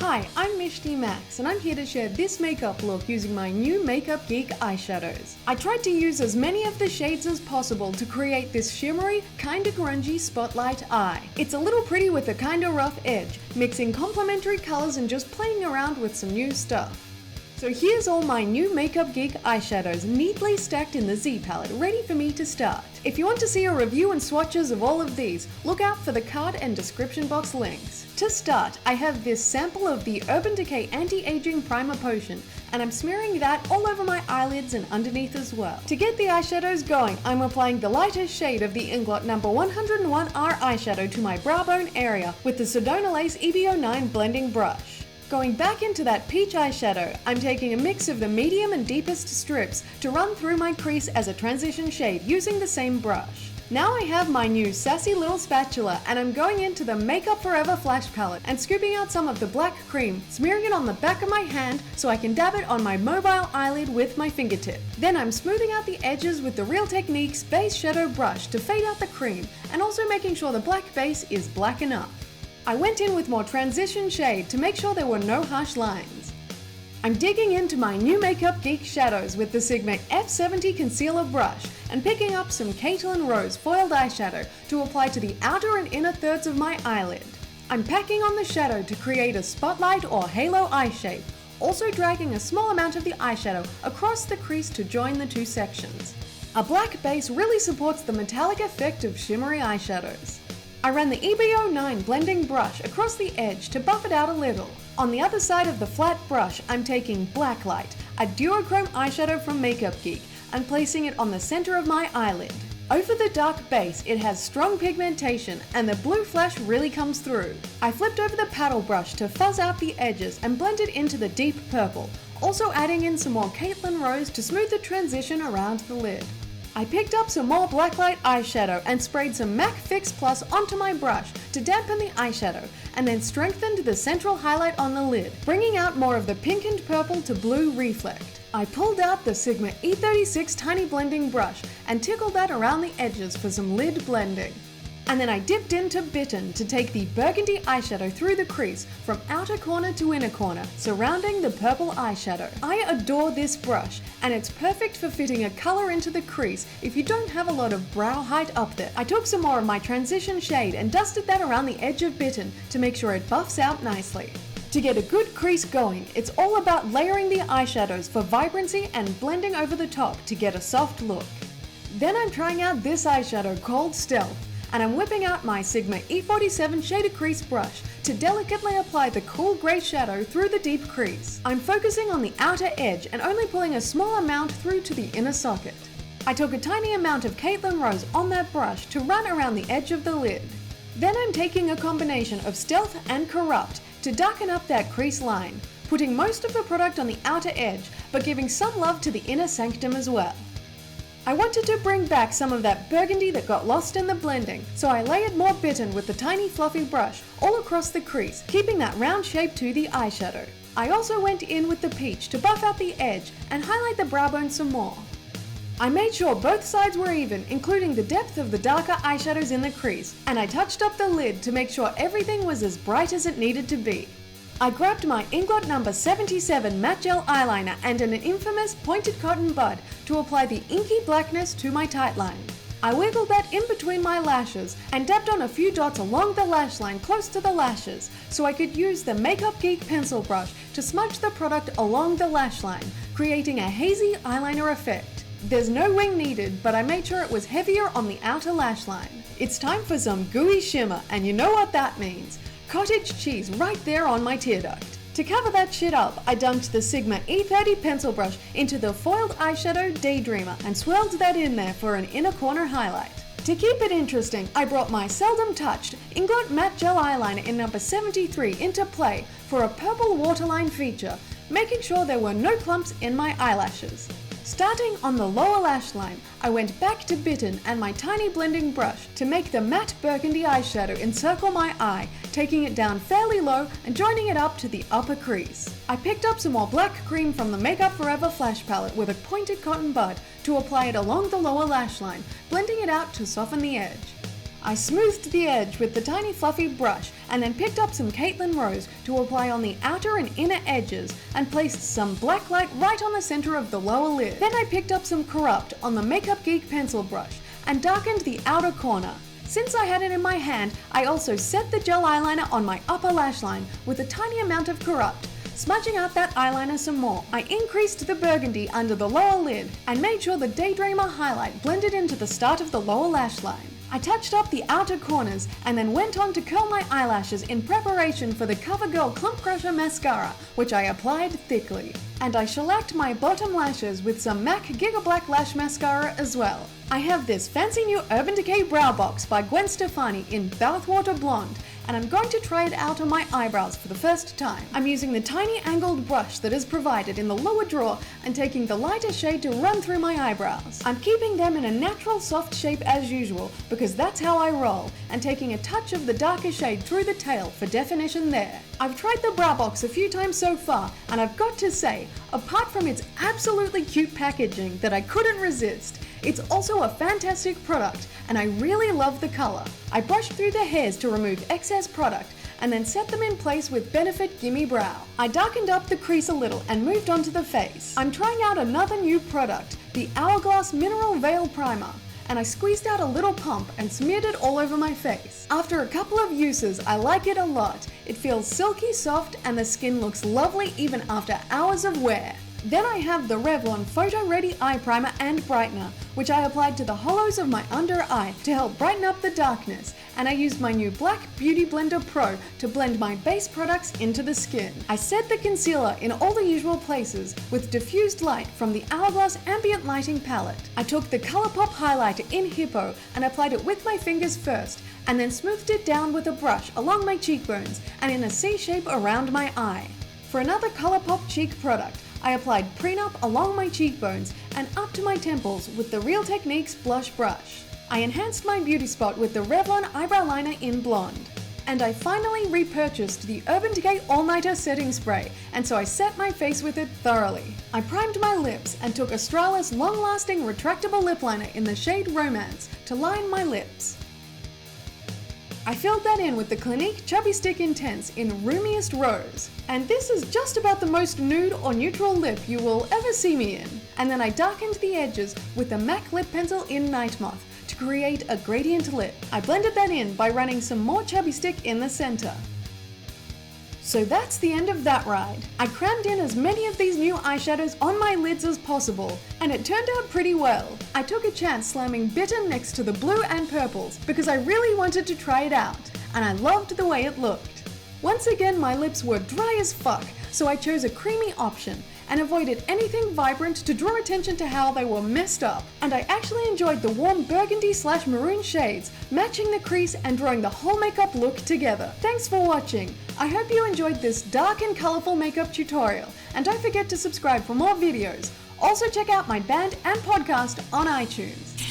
Hi, I'm Mishti Max and I'm here to share this makeup look using my new Makeup Geek eyeshadows. I tried to use as many of the shades as possible to create this shimmery, kinda grungy spotlight eye. It's a little pretty with a kinda rough edge, mixing complementary colors and just playing around with some new stuff. So here's all my new Makeup Geek eyeshadows neatly stacked in the Z palette, ready for me to start. If you want to see a review and swatches of all of these, look out for the card and description box links. To start, I have this sample of the Urban Decay Anti-Aging Primer Potion, and I'm smearing that all over my eyelids and underneath as well. To get the eyeshadows going, I'm applying the lightest shade of the Inglot No. 101R eyeshadow to my brow bone area with the Sedona Lace EB09 blending brush. Going back into that peach eyeshadow, I'm taking a mix of the medium and deepest strips to run through my crease as a transition shade using the same brush. Now I have my new sassy little spatula and I'm going into the Makeup Forever Flash palette and scooping out some of the black cream, smearing it on the back of my hand so I can dab it on my mobile eyelid with my fingertip. Then I'm smoothing out the edges with the Real Techniques Base Shadow Brush to fade out the cream and also making sure the black base is black enough. I went in with more transition shade to make sure there were no harsh lines. I'm digging into my new Makeup Geek shadows with the Sigma F70 concealer brush and picking up some Caitlin Rose foiled eyeshadow to apply to the outer and inner thirds of my eyelid. I'm packing on the shadow to create a spotlight or halo eye shape, also dragging a small amount of the eyeshadow across the crease to join the two sections. A black base really supports the metallic effect of shimmery eyeshadows. I ran the EB09 blending brush across the edge to buff it out a little. On the other side of the flat brush, I'm taking Blacklight, a duochrome eyeshadow from Makeup Geek, and placing it on the center of my eyelid. Over the dark base, it has strong pigmentation and the blue flash really comes through. I flipped over the paddle brush to fuzz out the edges and blend it into the deep purple, also adding in some more Caitlin Rose to smooth the transition around the lid. I picked up some more Blacklight eyeshadow and sprayed some MAC Fix Plus onto my brush to dampen the eyeshadow, and then strengthened the central highlight on the lid, bringing out more of the pink and purple to blue reflect. I pulled out the Sigma E36 tiny blending brush and tickled that around the edges for some lid blending. And then I dipped into Bitten to take the burgundy eyeshadow through the crease from outer corner to inner corner, surrounding the purple eyeshadow. I adore this brush, and it's perfect for fitting a color into the crease if you don't have a lot of brow height up there. I took some more of my transition shade and dusted that around the edge of Bitten to make sure it buffs out nicely. To get a good crease going, it's all about layering the eyeshadows for vibrancy and blending over the top to get a soft look. Then I'm trying out this eyeshadow called Stealth, and I'm whipping out my Sigma E47 Shaded Crease brush to delicately apply the cool grey shadow through the deep crease. I'm focusing on the outer edge and only pulling a small amount through to the inner socket. I took a tiny amount of Caitlin Rose on that brush to run around the edge of the lid. Then I'm taking a combination of Stealth and Corrupt to darken up that crease line, putting most of the product on the outer edge, but giving some love to the inner sanctum as well. I wanted to bring back some of that burgundy that got lost in the blending, so I layered more Bitten with the tiny fluffy brush all across the crease, keeping that round shape to the eyeshadow. I also went in with the peach to buff out the edge and highlight the brow bone some more. I made sure both sides were even, including the depth of the darker eyeshadows in the crease, and I touched up the lid to make sure everything was as bright as it needed to be. I grabbed my Inglot No. 77 matte gel eyeliner and an infamous pointed cotton bud to apply the inky blackness to my tight line. I wiggled that in between my lashes and dabbed on a few dots along the lash line close to the lashes so I could use the Makeup Geek pencil brush to smudge the product along the lash line, creating a hazy eyeliner effect. There's no wing needed, but I made sure it was heavier on the outer lash line. It's time for some gooey shimmer, and you know what that means. Cottage cheese right there on my tear duct. To cover that shit up, I dumped the Sigma E30 pencil brush into the foiled eyeshadow Daydreamer and swirled that in there for an inner corner highlight. To keep it interesting, I brought my seldom touched Inglot matte gel eyeliner in No. 73 into play for a purple waterline feature, making sure there were no clumps in my eyelashes. Starting on the lower lash line, I went back to Bitten and my tiny blending brush to make the matte burgundy eyeshadow encircle my eye, taking it down fairly low and joining it up to the upper crease. I picked up some more black cream from the Makeup Forever Flash palette with a pointed cotton bud to apply it along the lower lash line, blending it out to soften the edge. I smoothed the edge with the tiny fluffy brush and then picked up some Caitlin Rose to apply on the outer and inner edges and placed some black light right on the center of the lower lid. Then I picked up some Corrupt on the Makeup Geek pencil brush and darkened the outer corner. Since I had it in my hand, I also set the gel eyeliner on my upper lash line with a tiny amount of Corrupt. Smudging out that eyeliner some more, I increased the burgundy under the lower lid and made sure the Daydreamer highlight blended into the start of the lower lash line. I touched up the outer corners and then went on to curl my eyelashes in preparation for the CoverGirl Clump Crusher mascara, which I applied thickly. And I shellacked my bottom lashes with some MAC Giga Black Lash Mascara as well. I have this fancy new Urban Decay Brow Box by Gwen Stefani in Bathwater Blonde, and I'm going to try it out on my eyebrows for the first time. I'm using the tiny angled brush that is provided in the lower drawer and taking the lighter shade to run through my eyebrows. I'm keeping them in a natural soft shape as usual because that's how I roll, and taking a touch of the darker shade through the tail for definition there. I've tried the Brow Box a few times so far, and I've got to say, apart from its absolutely cute packaging that I couldn't resist, it's also a fantastic product, and I really love the color. I brushed through the hairs to remove excess product and then set them in place with Benefit Gimme Brow. I darkened up the crease a little and moved on to the face. I'm trying out another new product, the Hourglass Mineral Veil Primer, and I squeezed out a little pump and smeared it all over my face. After a couple of uses, I like it a lot. It feels silky soft and the skin looks lovely even after hours of wear. Then I have the Revlon Photo Ready Eye Primer and Brightener, which I applied to the hollows of my under eye to help brighten up the darkness, and I used my new Black Beauty Blender Pro to blend my base products into the skin. I set the concealer in all the usual places with diffused light from the Hourglass Ambient Lighting palette. I took the ColourPop highlighter in Hippo and applied it with my fingers first, and then smoothed it down with a brush along my cheekbones and in a C shape around my eye. For another ColourPop cheek product, I applied Prenup along my cheekbones and up to my temples with the Real Techniques blush brush. I enhanced my beauty spot with the Revlon Eyebrow Liner in Blonde. And I finally repurchased the Urban Decay All Nighter Setting Spray, and so I set my face with it thoroughly. I primed my lips and took Australis long-lasting retractable lip liner in the shade Romance to line my lips. I filled that in with the Clinique Chubby Stick Intense in Roomiest Rose. And this is just about the most nude or neutral lip you will ever see me in. And then I darkened the edges with the MAC Lip Pencil in Night Moth to create a gradient lip. I blended that in by running some more Chubby Stick in the center. So that's the end of that ride. I crammed in as many of these new eyeshadows on my lids as possible, and it turned out pretty well. I took a chance slamming Bitten next to the blue and purples because I really wanted to try it out, and I loved the way it looked. Once again, my lips were dry as fuck, so I chose a creamy option and avoided anything vibrant to draw attention to how they were messed up. And I actually enjoyed the warm burgundy/maroon shades, matching the crease and drawing the whole makeup look together. Thanks for watching. I hope you enjoyed this dark and colorful makeup tutorial, and don't forget to subscribe for more videos. Also check out my band and podcast on iTunes.